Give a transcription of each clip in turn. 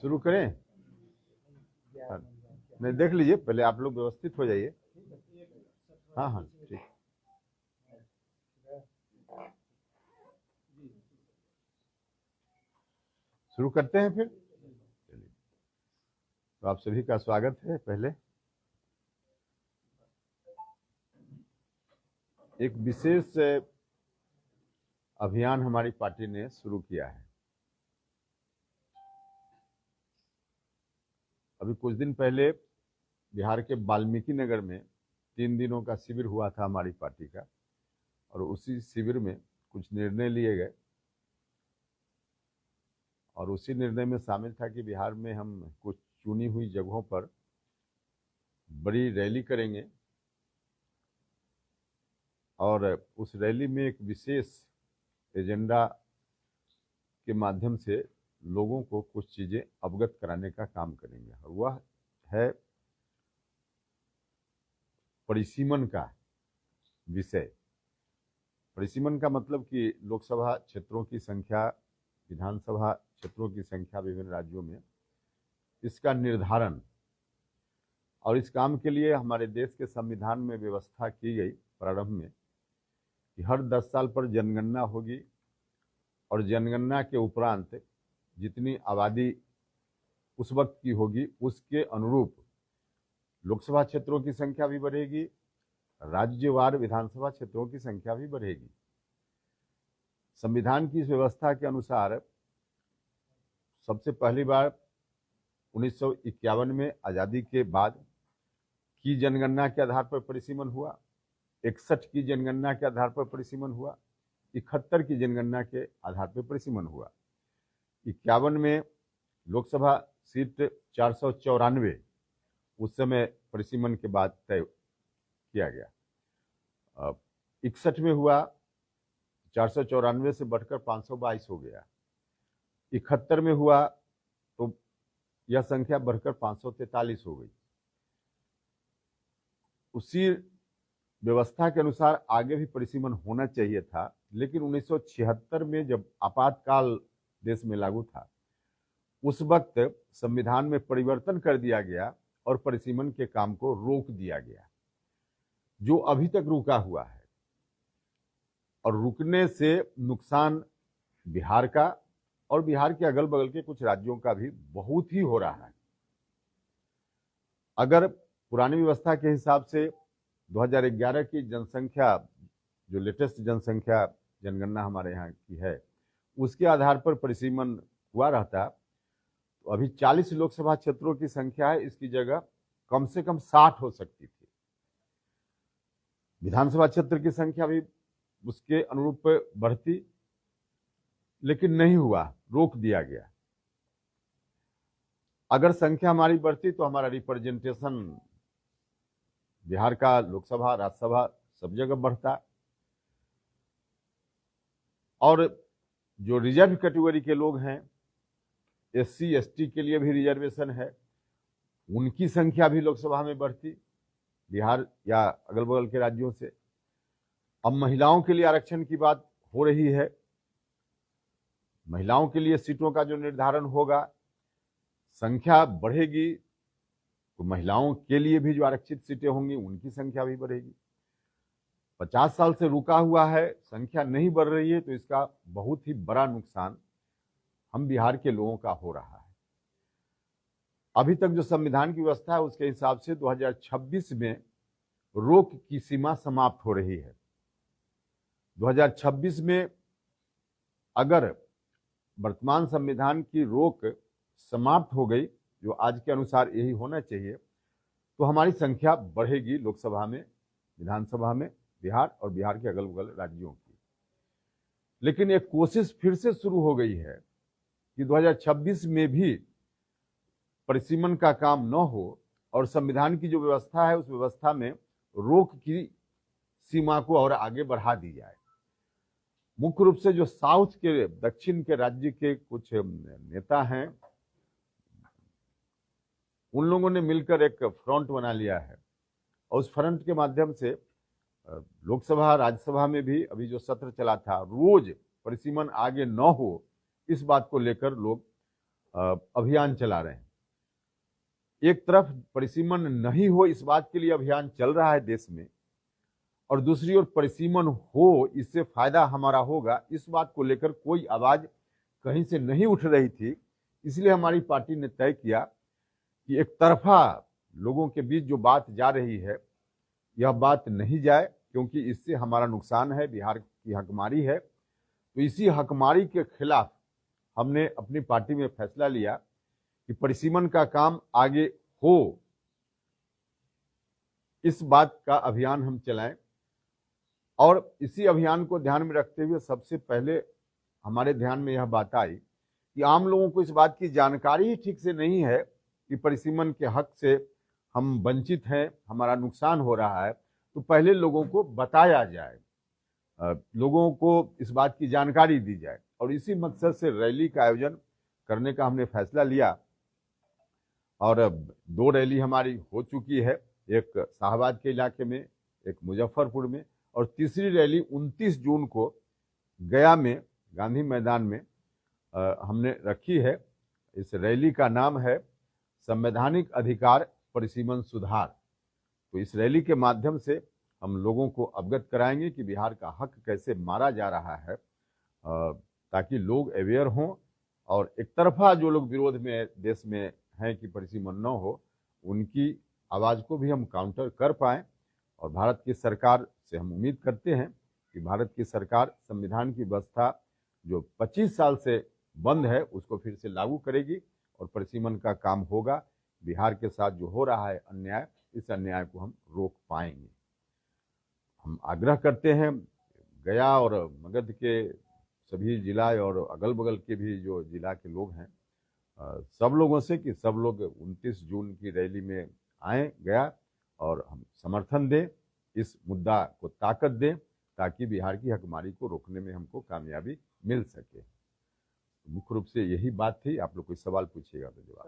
शुरू करें। हाँ, नहीं देख लीजिए, पहले आप लोग व्यवस्थित हो जाइए। हाँ हाँ ठीक। शुरू करते हैं फिर। चलिए, तो आप सभी का स्वागत है। पहले एक विशेष अभियान हमारी पार्टी ने शुरू किया है। अभी कुछ दिन पहले बिहार के वाल्मीकि नगर में 3 दिनों का शिविर हुआ था हमारी पार्टी का, और उसी शिविर में कुछ निर्णय लिए गए, और उसी निर्णय में शामिल था कि बिहार में हम कुछ चुनी हुई जगहों पर बड़ी रैली करेंगे, और उस रैली में एक विशेष एजेंडा के माध्यम से लोगों को कुछ चीज़ें अवगत कराने का काम करेंगे, और वह है परिसीमन का विषय। परिसीमन का मतलब कि लोकसभा क्षेत्रों की संख्या, विधानसभा क्षेत्रों की संख्या विभिन्न राज्यों में, इसका निर्धारण। और इस काम के लिए हमारे देश के संविधान में व्यवस्था की गई प्रारंभ में कि हर 10 साल पर जनगणना होगी, और जनगणना के उपरांत जितनी आबादी उस वक्त की होगी उसके अनुरूप लोकसभा क्षेत्रों की संख्या भी बढ़ेगी, राज्यवार विधानसभा क्षेत्रों की संख्या भी बढ़ेगी। संविधान की इस व्यवस्था के अनुसार सबसे पहली बार 1951 में आज़ादी के बाद की जनगणना के आधार पर परिसीमन हुआ, 61 की जनगणना के आधार पर परिसीमन हुआ, 71 की जनगणना के आधार पर परिसीमन हुआ। 51 में लोकसभा सीट 494 उस समय परिसीमन के बाद तय किया गया। 61 में हुआ 494 से बढ़कर 522 हो गया। 71 में हुआ तो यह संख्या बढ़कर 543 हो गई। उसी व्यवस्था के अनुसार आगे भी परिसीमन होना चाहिए था, लेकिन 1976 में जब आपातकाल देश में लागू था, उस वक्त संविधान में परिवर्तन कर दिया गया और परिसीमन के काम को रोक दिया गया, जो अभी तक रुका हुआ है। और रुकने से नुकसान बिहार का और बिहार के अगल बगल के कुछ राज्यों का भी बहुत ही हो रहा है। अगर पुरानी व्यवस्था के हिसाब से 2011 की जनसंख्या, जो लेटेस्ट जनसंख्या जनगणना हमारे यहाँ की है, उसके आधार पर परिसीमन हुआ रहता, तो अभी 40 लोकसभा क्षेत्रों की संख्या है, इसकी जगह कम से कम 60 हो सकती थी। विधानसभा क्षेत्र की संख्या भी उसके अनुरूप बढ़ती, लेकिन नहीं हुआ, रोक दिया गया। अगर संख्या हमारी बढ़ती तो हमारा रिप्रेजेंटेशन बिहार का लोकसभा, राज्यसभा सब जगह बढ़ता। और जो रिजर्व कैटेगरी के लोग हैं, SC ST के लिए भी रिजर्वेशन है, उनकी संख्या भी लोकसभा में बढ़ती बिहार या अगल बगल के राज्यों से। अब महिलाओं के लिए आरक्षण की बात हो रही है। महिलाओं के लिए सीटों का जो निर्धारण होगा, संख्या बढ़ेगी तो महिलाओं के लिए भी जो आरक्षित सीटें होंगी उनकी संख्या भी बढ़ेगी। 50 साल से रुका हुआ है, संख्या नहीं बढ़ रही है, तो इसका बहुत ही बड़ा नुकसान हम बिहार के लोगों का हो रहा है। अभी तक जो संविधान की व्यवस्था है उसके हिसाब से 2026 में रोक की सीमा समाप्त हो रही है। 2026 में अगर वर्तमान संविधान की रोक समाप्त हो गई, जो आज के अनुसार यही होना चाहिए, तो हमारी संख्या बढ़ेगी लोकसभा में, विधानसभा में, बिहार और बिहार के अगल बगल राज्यों की। लेकिन एक कोशिश फिर से शुरू हो गई है कि 2026 में भी परिसीमन का काम न हो और संविधान की जो व्यवस्था है उस व्यवस्था में रोक की सीमा को और आगे बढ़ा दी जाए। मुख्य रूप से जो साउथ के, दक्षिण के राज्य के कुछ नेता हैं, उन लोगों ने मिलकर एक फ्रंट बना लिया है, और उस फ्रंट के माध्यम से लोकसभा, राज्यसभा में भी अभी जो सत्र चला था, रोज परिसीमन आगे न हो, इस बात को लेकर लोग अभियान चला रहे हैं। एक तरफ परिसीमन नहीं हो इस बात के लिए अभियान चल रहा है देश में, और दूसरी ओर परिसीमन हो, इससे फायदा हमारा होगा, इस बात को लेकर कोई आवाज कहीं से नहीं उठ रही थी। इसलिए हमारी पार्टी ने तय किया कि एक तरफा लोगों के बीच जो बात जा रही है, यह बात नहीं जाए, क्योंकि इससे हमारा नुकसान है, बिहार की हकमारी है। तो इसी हकमारी के खिलाफ हमने अपनी पार्टी में फैसला लिया कि परिसीमन का काम आगे हो, इस बात का अभियान हम चलाएं। और इसी अभियान को ध्यान में रखते हुए सबसे पहले हमारे ध्यान में यह बात आई कि आम लोगों को इस बात की जानकारी ही ठीक से नहीं है कि परिसीमन के हक से हम वंचित हैं, हमारा नुकसान हो रहा है। तो पहले लोगों को बताया जाए, लोगों को इस बात की जानकारी दी जाए, और इसी मकसद से रैली का आयोजन करने का हमने फैसला लिया। और 2 रैली हमारी हो चुकी है, एक शाहबाद के इलाके में, एक मुजफ्फरपुर में, और तीसरी रैली 29 जून को गया में गांधी मैदान में हमने रखी है। इस रैली का नाम है संवैधानिक अधिकार परिसीमन सुधार। तो इस रैली के माध्यम से हम लोगों को अवगत कराएंगे कि बिहार का हक कैसे मारा जा रहा है, ताकि लोग अवेयर हों, और एक तरफा जो लोग विरोध में देश में हैं कि परिसीमन न हो, उनकी आवाज़ को भी हम काउंटर कर पाएँ। और भारत की सरकार से हम उम्मीद करते हैं कि भारत की सरकार संविधान की व्यवस्था जो 25 साल से बंद है उसको फिर से लागू करेगी, और परिसीमन का काम होगा। बिहार के साथ जो हो रहा है अन्याय, इस अन्याय को हम रोक पाएंगे। हम आग्रह करते हैं गया और मगध के सभी जिला और अगल बगल के भी जो जिला के लोग हैं, सब लोगों से कि सब लोग 29 जून की रैली में आएँ गया, और हम समर्थन दें, इस मुद्दा को ताकत दें, ताकि बिहार की हकमारी को रोकने में हमको कामयाबी मिल सके। मुख्य रूप से यही बात थी। आप लोग कोई सवाल पूछिएगा तो जवाब।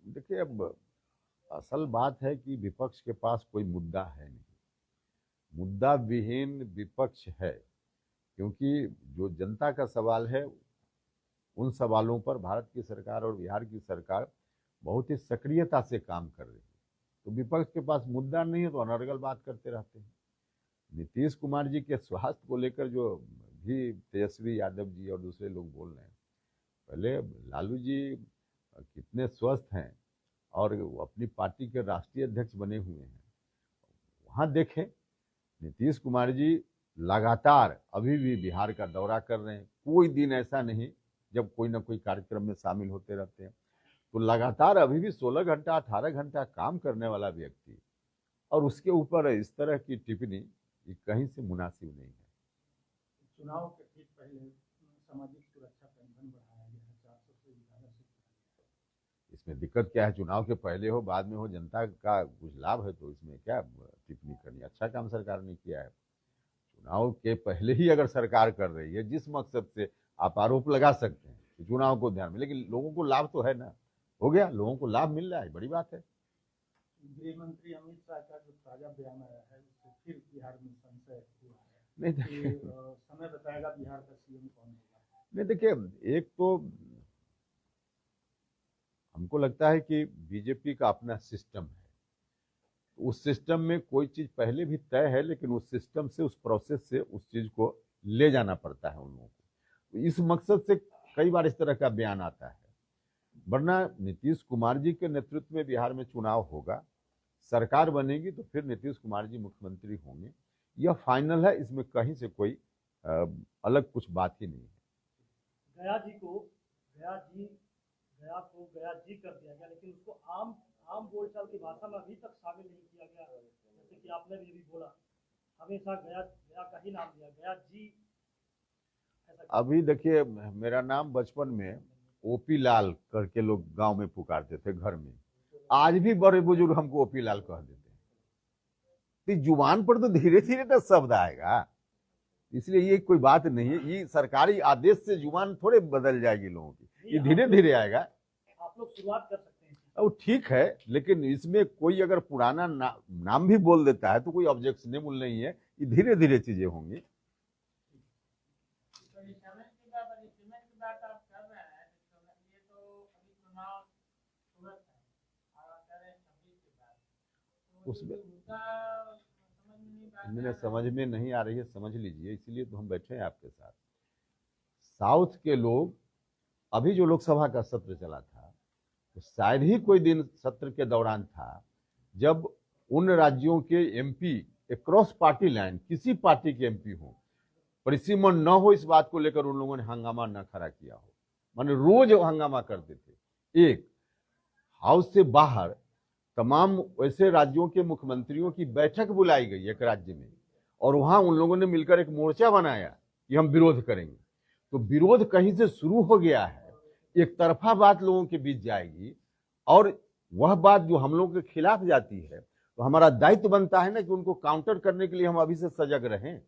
देखिए, अब असल बात है कि विपक्ष के पास कोई मुद्दा है नहीं, मुद्दा विहीन विपक्ष है, क्योंकि जो जनता का सवाल है उन सवालों पर भारत की सरकार और बिहार की सरकार बहुत ही सक्रियता से काम कर रही है। तो विपक्ष के पास मुद्दा नहीं है तो अनर्गल बात करते रहते हैं। नीतीश कुमार जी के स्वास्थ्य को लेकर जो भी तेजस्वी यादव जी और दूसरे लोग बोल रहे हैं, पहले लालू जी कितने स्वस्थ हैं और वो अपनी पार्टी के राष्ट्रीय अध्यक्ष बने हुए हैं। वहाँ देखें, नीतीश कुमार जी लगातार अभी भी बिहार का दौरा कर रहे हैं। कोई दिन ऐसा नहीं जब कोई ना कोई कार्यक्रम में शामिल होते रहते हैं। तो लगातार अभी भी 16 घंटा 18 घंटा काम करने वाला व्यक्ति, और उसके ऊपर इस तरह की टिप्पणी ये कहीं से मुनासिब नहीं है। चुनाव के ठीक पहले सामाजिक सुरक्षा पेंशन बढ़ाया गया है 400 से ज्यादा। इसमें दिक्कत क्या है? चुनाव के पहले हो बाद में हो, जनता का कुछ लाभ है तो इसमें क्या टिप्पणी करनी? अच्छा काम सरकार ने किया है। चुनाव के पहले ही अगर सरकार कर रही है, जिस मकसद से आप आरोप लगा सकते हैं कि चुनाव को ध्यान में, लेकिन लोगों को लाभ तो है ना, हो गया, लोगों को लाभ मिल रहा है, बड़ी बात है। गृह मंत्री अमित शाह का जो ताजा बयान आया है उससे फिर बिहार में संशय हुआ है। नहीं समय बताएगा बिहार का सीएम कौन होगा। नहीं, देखिए, एक तो हमको लगता है कि बीजेपी का अपना सिस्टम है, उस सिस्टम में कोई चीज पहले भी तय है, लेकिन उस सिस्टम से, उस प्रोसेस से उस चीज को ले जाना पड़ता है उन लोगों को। तो इस मकसद से कई बार इस तरह का बयान आता है। वरना नीतीश कुमार जी के नेतृत्व में बिहार में चुनाव होगा, सरकार बनेगी तो फिर नीतीश कुमार जी मुख्यमंत्री होंगे, यह फाइनल है। इसमें कहीं से कोई अलग कुछ बात ही नहीं है। गया जी कर दिया गया, लेकिन उसको आम बोलचाल की भाषा में अभी तक शामिल नहीं किया गया। जैसे कि आपने भी बोला, हमेशा गया का ही नाम दिया, गया जी। अभी देखिए, मेरा नाम बचपन में ओपी लाल करके लोग गांव में पुकारते थे घर में, आज भी बड़े बुजुर्ग हमको ओपी लाल कह देते हैं। तो जुबान पर तो धीरे धीरे तो शब्द आएगा, इसलिए ये कोई बात नहीं है। ये सरकारी आदेश से जुबान थोड़े बदल जाएगी लोगों की, ये धीरे धीरे आएगा। आप लोग शुरुआत कर सकते हैं। वो ठीक है, लेकिन इसमें कोई अगर पुराना नाम भी बोल देता है तो कोई ऑब्जेक्शनेबल नहीं है। ये धीरे धीरे चीजें होंगी। तो ये सीमेंट की बात आप कर रहे हैं, ये तो अभी चुनाव तुरंत है और आप कह रहे हैं 26 के बाद, तो उसमें मुद्दा समझ में नहीं बात मेरे समझ में नहीं आ रही है, समझ लीजिए, इसीलिए तो हम बैठे हैं आपके साथ। साउथ के लोग, अभी जो लोकसभा का सत्र चला था, तो शायद ही कोई दिन सत्र के दौरान था जब उन राज्यों के एमपी अक्रॉस पार्टी लाइन, किसी पार्टी के एमपी हो, परिसीमन न हो, इस बात को लेकर उन लोगों ने हंगामा न खड़ा किया हो। माने रोज हंगामा करते थे। एक हाउस से बाहर तमाम ऐसे राज्यों के मुख्यमंत्रियों की बैठक बुलाई गई एक राज्य में, और वहां उन लोगों ने मिलकर एक मोर्चा बनाया कि हम विरोध करेंगे। तो विरोध कहीं से शुरू हो गया है, एक तरफा बात लोगों के बीच जाएगी और वह बात जो हम लोगों के खिलाफ जाती है, तो हमारा दायित्व बनता है ना कि उनको काउंटर करने के लिए हम अभी से सजग रहें।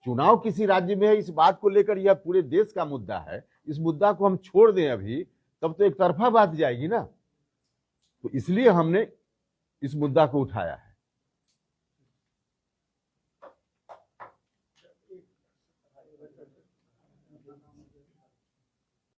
चुनाव किसी राज्य में है, इस बात को लेकर यह पूरे देश का मुद्दा है, इस मुद्दा को हम छोड़ दें अभी, तब तो एक तरफा बात जाएगी ना। तो इसलिए हमने इस मुद्दा को उठाया है।